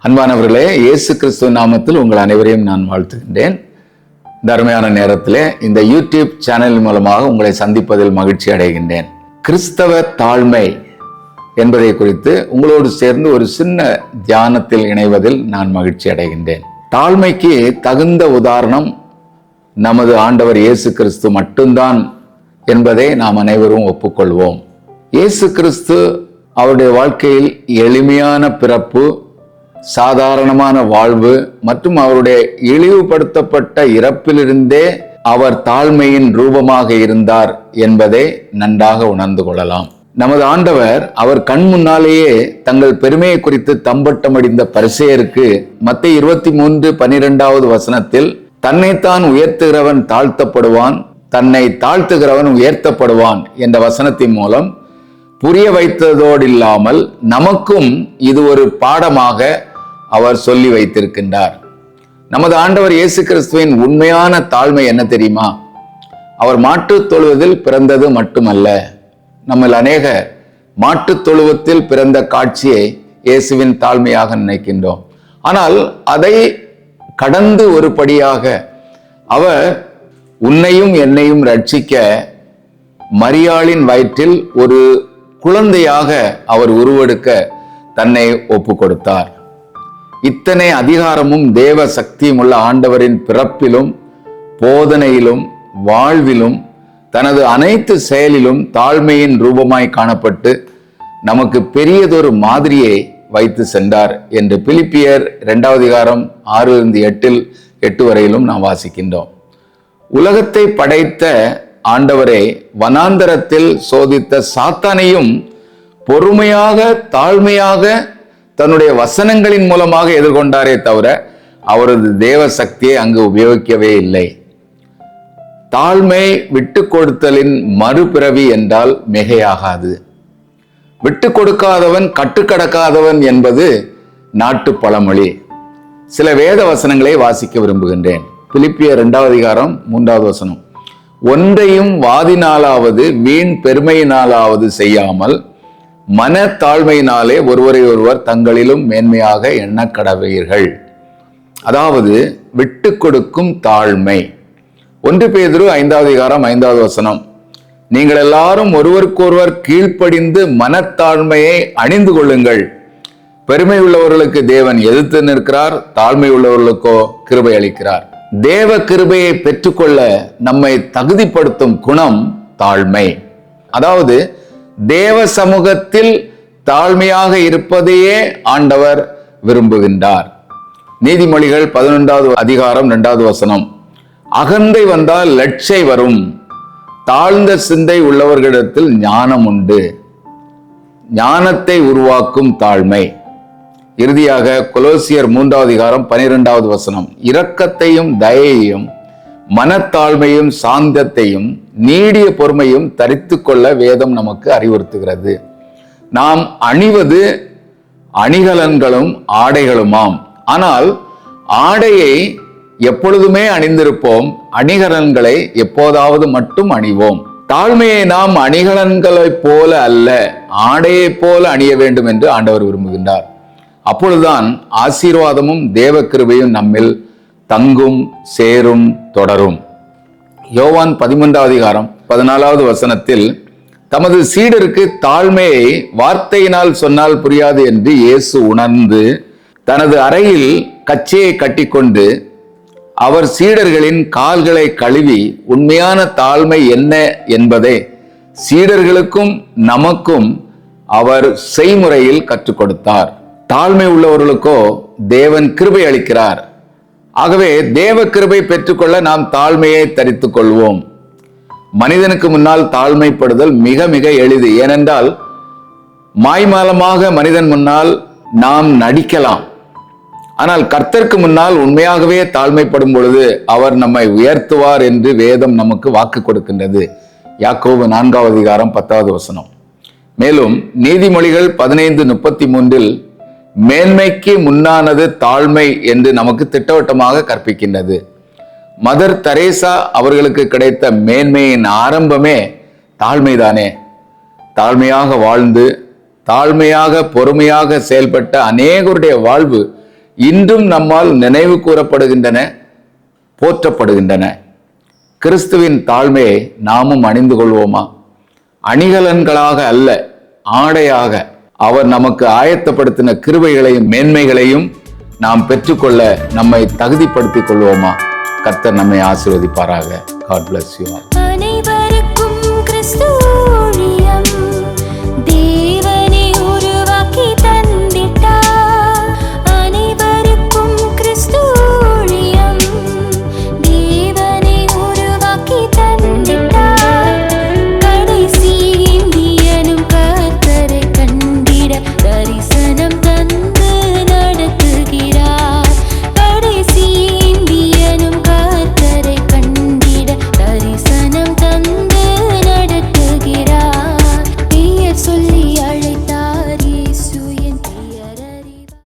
அன்பானவர்களே, இயேசு கிறிஸ்துவ நாமத்தில் உங்கள் அனைவரையும் நான் வாழ்த்துகின்றேன். இந்த அருமையான நேரத்திலே இந்த யூடியூப் சேனல் மூலமாக உங்களை சந்திப்பதில் மகிழ்ச்சி அடைகின்றேன். கிறிஸ்தவ தாழ்மை என்பதை குறித்து உங்களோடு சேர்ந்து ஒரு சின்ன தியானத்தில் இணைவதில் நான் மகிழ்ச்சி அடைகின்றேன். தாழ்மைக்கு தகுந்த உதாரணம் நமது ஆண்டவர் இயேசு கிறிஸ்து மட்டும்தான் என்பதை நாம் அனைவரும் ஒப்புக்கொள்வோம். இயேசு கிறிஸ்து அவருடைய வாழ்க்கையில் எளிமையான பிறப்பு, சாதாரணமான வாழ்வு மற்றும் அவருடைய இழிவுபடுத்தப்பட்ட இறப்பிலிருந்தே அவர் தாழ்மையின் ரூபமாக இருந்தார் என்பதை நன்றாக உணர்ந்து கொள்ளலாம். நமது ஆண்டவர் அவர் கண் முன்னாலேயே தங்கள் பெருமையை குறித்து தம்பட்டமடிந்த பரிசேயருக்கு மத்தேயு 23:12 வசனத்தில் தன்னைத்தான் உயர்த்துகிறவன் தாழ்த்தப்படுவான், தன்னை தாழ்த்துகிறவன் உயர்த்தப்படுவான் என்ற வசனத்தின் மூலம் புரிய வைத்ததோடு இல்லாமல் நமக்கும் இது ஒரு பாடமாக அவர் சொல்லி வைத்திருக்கின்றார். நமது ஆண்டவர் இயேசு கிறிஸ்துவின் உண்மையான தாழ்மை என்ன தெரியுமா? அவர் மாட்டுத் தொழுவத்தில் பிறந்தது மட்டுமல்ல. நம்ம அநேக மாட்டுத் தொழுவத்தில் பிறந்த காட்சியை இயேசுவின் தாழ்மையாக நினைக்கின்றோம். ஆனால் அதை கடந்து ஒரு படியாக அவர் உன்னையும் என்னையும் ரட்சிக்க மரியாளின் வயிற்றில் ஒரு குழந்தையாக அவர் உருவெடுக்க தன்னை ஒப்பு கொடுத்தார். இத்தனை அதிகாரமும் தேவ சக்தியும் உள்ள ஆண்டவரின் பிறப்பிலும் போதனையிலும் வாழ்விலும் தனது அனைத்து செயலிலும் தாழ்மையின் ரூபமாய் காணப்பட்டு நமக்கு பெரியதொரு மாதிரியை வைத்து சென்றார் என்று பிலிப்பியர் 2:6-8 வரையிலும் நாம் வாசிக்கின்றோம். உலகத்தை படைத்த ஆண்டவரை வனாந்தரத்தில் சோதித்த சாத்தானையும் பொறுமையாக தாழ்மையாக தன்னுடைய வசனங்களின் மூலமாக எதிர்கொண்டாரே தவிர அவரது தேவ சக்தியை அங்கு உபயோகிக்கவே இல்லை. தாழ்மை விட்டு கொடுத்தலின் மறுபிறவி என்றால் மிகையாகாது. விட்டு கொடுக்காதவன் கட்டுக்கடக்காதவன் என்பது நாட்டு பழமொழி. சில வேத வசனங்களை வாசிக்க விரும்புகின்றேன். பிலிப்பியர் 2:3 வசனம், ஒன்றையும் வாதினாலாவது வீண் பெருமையினாலாவது செய்யாமல் மன தாழ்மையினாலே ஒருவரை ஒருவர் தங்களிலும் மேன்மையாக எண்ண கடவீர்கள். அதாவது விட்டு கொடுக்கும் தாழ்மை. 1 பேதுரு 5:5 வசனம், நீங்கள் எல்லாரும் ஒருவருக்கொருவர் கீழ்ப்படிந்து மனத்தாழ்மையை அணிந்து கொள்ளுங்கள். பெருமை உள்ளவர்களுக்கு தேவன் எதிர்த்து நிற்கிறார், தாழ்மை உள்ளவர்களுக்கோ கிருபை அளிக்கிறார். தேவ கிருபையை பெற்றுக்கொள்ள நம்மை தகுதிப்படுத்தும் குணம் தாழ்மை. அதாவது தேவ சமூகத்தில் தாழ்மையாக இருப்பதையே ஆண்டவர் விரும்புகின்றார். நீதிமொழிகள் 11:2 வசனம், அகந்தை வந்தால் லட்சை வரும், தாழ்ந்த சிந்தை உள்ளவர்களிடத்தில் ஞானம் உண்டு. ஞானத்தை உருவாக்கும் தாழ்மை. இறுதியாக கொலோசியர் 3:12 வசனம், இரக்கத்தையும் தயையையும் மனத்தாழ்மையும் சாந்தத்தையும் நீடிய பொறுமையும் தரித்து கொள்ள வேதம் நமக்கு அறிவுறுத்துகிறது. நாம் அணிவது அணிகலன்களும் ஆடைகளுமாம். ஆனால் ஆடையை எப்பொழுதுமே அணிந்திருப்போம், அணிகலன்களை எப்போதாவது மட்டும் அணிவோம். தாழ்மையை நாம் அணிகலன்களைப் போல அல்ல, ஆடையைப் போல அணிய வேண்டும் என்று ஆண்டவர் விரும்புகின்றார். அப்பொழுதுதான் ஆசீர்வாதமும் தேவ கிருபையும் நம்மில் தங்கும், சேரும், தொடரும். யோவான் 13:14 வசனத்தில் தமது சீடருக்கு தாழ்மையை வார்த்தையினால் சொன்னால் புரியாது என்று இயேசு உணர்ந்து தனது அறையில் கச்சையை கட்டிக்கொண்டு அவர் சீடர்களின் கால்களை கழுவி உண்மையான தாழ்மை என்ன என்பதை சீடர்களுக்கும் நமக்கும் அவர் செய்முறையில் கற்றுக் கொடுத்தார். தாழ்மை உள்ளவர்களுக்கோ தேவன் கிருபை அளிக்கிறார். ஆகவே தேவ கிருபை பெற்றுக்கொள்ள நாம் தாழ்மையை தரித்துக் கொள்வோம். மனிதனுக்கு முன்னால் தாழ்மைப்படுதல் மிக மிக எளிது. ஏனென்றால் மாய்மாலமாக மனிதன் முன்னால் நாம் நடிக்கலாம். ஆனால் கர்த்தருக்கு முன்னால் உண்மையாகவே தாழ்மைப்படும் பொழுது அவர் நம்மை உயர்த்துவார் என்று வேதம் நமக்கு வாக்கு கொடுக்கின்றது. யாக்கோபு 4:10 வசனம். மேலும் நீதிமொழிகள் 15:33 மேன்மைக்கு முன்னானது தாழ்மை என்று நமக்கு திட்டவட்டமாக கற்பிக்கின்றது. மதர் தெரேசா அவர்களுக்கு கிடைத்த மேன்மையின் ஆரம்பமே தாழ்மைதானே. தாழ்மையாக வாழ்ந்து தாழ்மையாக பொறுமையாக செயல்பட்ட அநேகருடைய வாழ்வு இன்றும் நம்மால் நினைவு கூறப்படுகின்றன, போற்றப்படுகின்றன. கிறிஸ்துவின் தாழ்மையை நாமும் அணிந்து கொள்வோமா? அணிகலன்களாக அல்ல, ஆடையாக அவர் நமக்கு ஆயத்தப்படுத்தின கிருபைகளையும் மேன்மைகளையும் நாம் பெற்றுக்கொள்ள நம்மை தகுதிப்படுத்திக் கொள்வோமா? கர்த்தர் நம்மை ஆசீர்வதிப்பாராக. God bless you all.